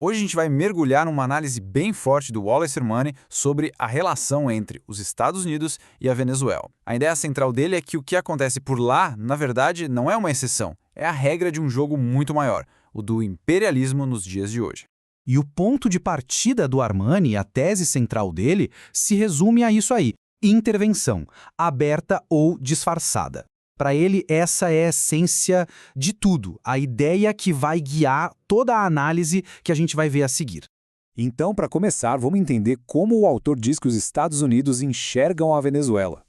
Hoje a gente vai mergulhar numa análise bem forte do Wallace Armani sobre a relação entre os Estados Unidos e a Venezuela. A ideia central dele é que o que acontece por lá, na verdade, não é uma exceção, é a regra de um jogo muito maior, o do imperialismo nos dias de hoje. E o ponto de partida do Armani, a tese central dele, se resume a isso aí: intervenção, aberta ou disfarçada. Para ele, essa é a essência de tudo, a ideia que vai guiar toda a análise que a gente vai ver a seguir. Então, para começar, vamos entender como o autor diz que os Estados Unidos enxergam a Venezuela.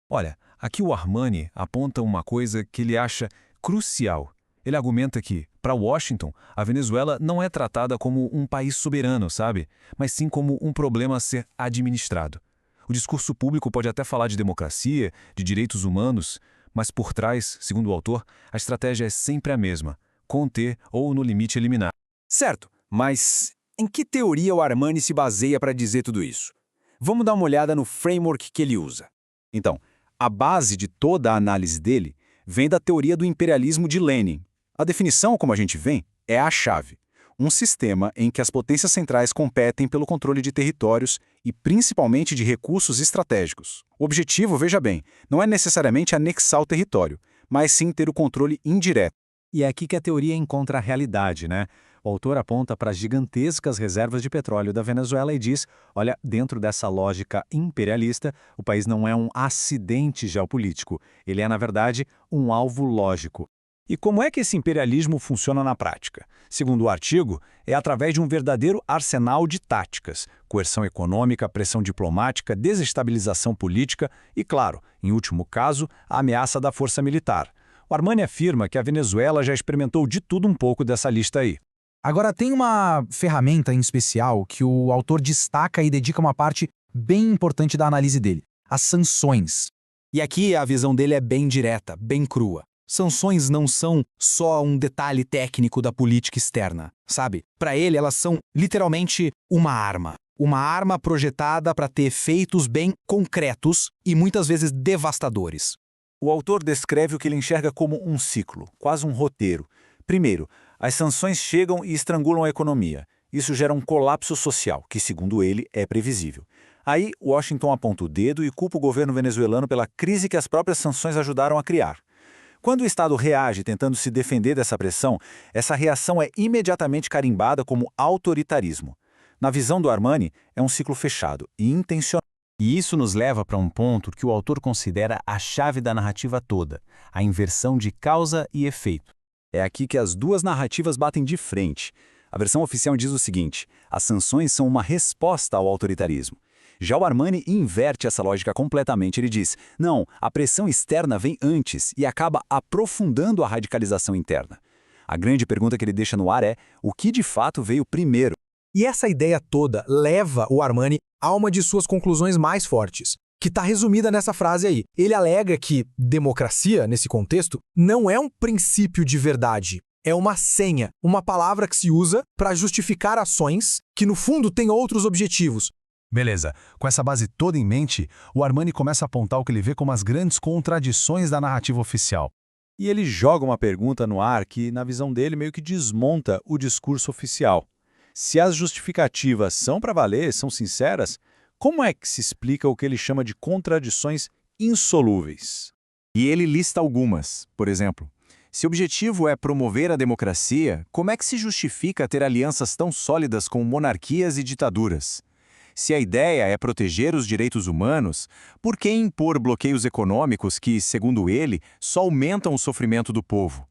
Olha, aqui o Armani aponta uma coisa que ele acha crucial. Ele argumenta que, para Washington, a Venezuela não é tratada como um país soberano, sabe? Mas sim como um problema a ser administrado. O discurso público pode até falar de democracia, de direitos humanos, mas por trás, segundo o autor, a estratégia é sempre a mesma: conter ou, no limite, eliminar. Certo, mas em que teoria o Armani se baseia para dizer tudo isso? Vamos dar uma olhada no framework que ele usa. Então, a base de toda a análise dele vem da teoria do imperialismo de Lenin. A definição, como a gente vê, é a chave. Um sistema em que as potências centrais competem pelo controle de territórios e principalmente de recursos estratégicos. O objetivo, veja bem, não é necessariamente anexar o território, mas sim ter o controle indireto. E é aqui que a teoria encontra a realidade, né? O autor aponta para as gigantescas reservas de petróleo da Venezuela e diz: olha, dentro dessa lógica imperialista, o país não é um acidente geopolítico, ele é, na verdade, um alvo lógico. E como é que esse imperialismo funciona na prática? Segundo o artigo, é através de um verdadeiro arsenal de táticas: coerção econômica, pressão diplomática, desestabilização política e, claro, em último caso, a ameaça da força militar. O Armani afirma que a Venezuela já experimentou de tudo um pouco dessa lista aí. Agora, tem uma ferramenta em especial que o autor destaca e dedica uma parte bem importante da análise dele: as sanções. E aqui a visão dele é bem direta, bem crua. Sanções não são só um detalhe técnico da política externa, sabe? Para ele, elas são literalmente uma arma. Uma arma projetada para ter efeitos bem concretos e muitas vezes devastadores. O autor descreve o que ele enxerga como um ciclo, quase um roteiro. Primeiro, as sanções chegam e estrangulam a economia. Isso gera um colapso social, que, segundo ele, é previsível. Aí, Washington aponta o dedo e culpa o governo venezuelano pela crise que as próprias sanções ajudaram a criar. Quando o Estado reage tentando se defender dessa pressão, essa reação é imediatamente carimbada como autoritarismo. Na visão do Armani, é um ciclo fechado e intencional. E isso nos leva para um ponto que o autor considera a chave da narrativa toda: a inversão de causa e efeito. É aqui que as duas narrativas batem de frente. A versão oficial diz o seguinte: as sanções são uma resposta ao autoritarismo. Já o Armani inverte essa lógica completamente. Ele diz: não, a pressão externa vem antes e acaba aprofundando a radicalização interna. A grande pergunta que ele deixa no ar é: o que de fato veio primeiro? E essa ideia toda leva o Armani a uma de suas conclusões mais fortes, que está resumida nessa frase aí. Ele alega que democracia, nesse contexto, não é um princípio de verdade. É uma senha, uma palavra que se usa para justificar ações que, no fundo, têm outros objetivos. Beleza, com essa base toda em mente, o Armani começa a apontar o que ele vê como as grandes contradições da narrativa oficial. E ele joga uma pergunta no ar que, na visão dele, meio que desmonta o discurso oficial. Se as justificativas são para valer, são sinceras, como é que se explica o que ele chama de contradições insolúveis? E ele lista algumas. Por exemplo, se o objetivo é promover a democracia, como é que se justifica ter alianças tão sólidas com monarquias e ditaduras? Se a ideia é proteger os direitos humanos, por que impor bloqueios econômicos que, segundo ele, só aumentam o sofrimento do povo?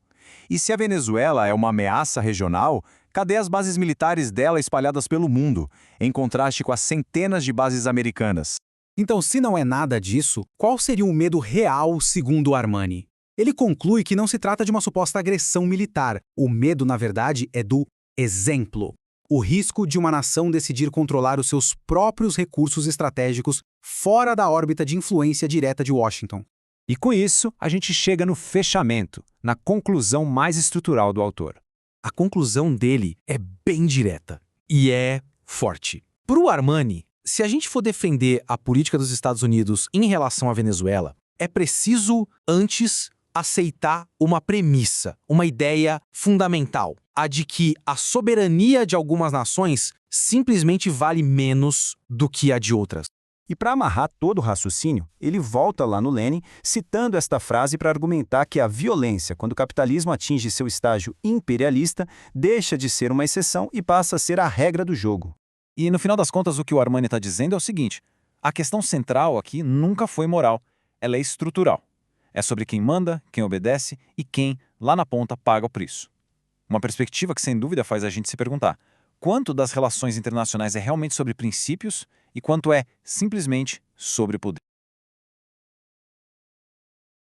E se a Venezuela é uma ameaça regional, cadê as bases militares dela espalhadas pelo mundo, em contraste com as centenas de bases americanas? Então, se não é nada disso, qual seria o medo real, segundo Armani? Ele conclui que não se trata de uma suposta agressão militar. O medo, na verdade, é do exemplo. O risco de uma nação decidir controlar os seus próprios recursos estratégicos fora da órbita de influência direta de Washington. E com isso, a gente chega no fechamento, na conclusão mais estrutural do autor. A conclusão dele é bem direta e é forte. Para o Armani, se a gente for defender a política dos Estados Unidos em relação à Venezuela, é preciso, antes, aceitar uma premissa, uma ideia fundamental, a de que a soberania de algumas nações simplesmente vale menos do que a de outras. E para amarrar todo o raciocínio, ele volta lá no Lenin, citando esta frase para argumentar que a violência, quando o capitalismo atinge seu estágio imperialista, deixa de ser uma exceção e passa a ser a regra do jogo. E no final das contas, o que o Armani está dizendo é o seguinte: a questão central aqui nunca foi moral, ela é estrutural. É sobre quem manda, quem obedece e quem, lá na ponta, paga o preço. Uma perspectiva que, sem dúvida, faz a gente se perguntar: quanto das relações internacionais é realmente sobre princípios e quanto é simplesmente sobre poder?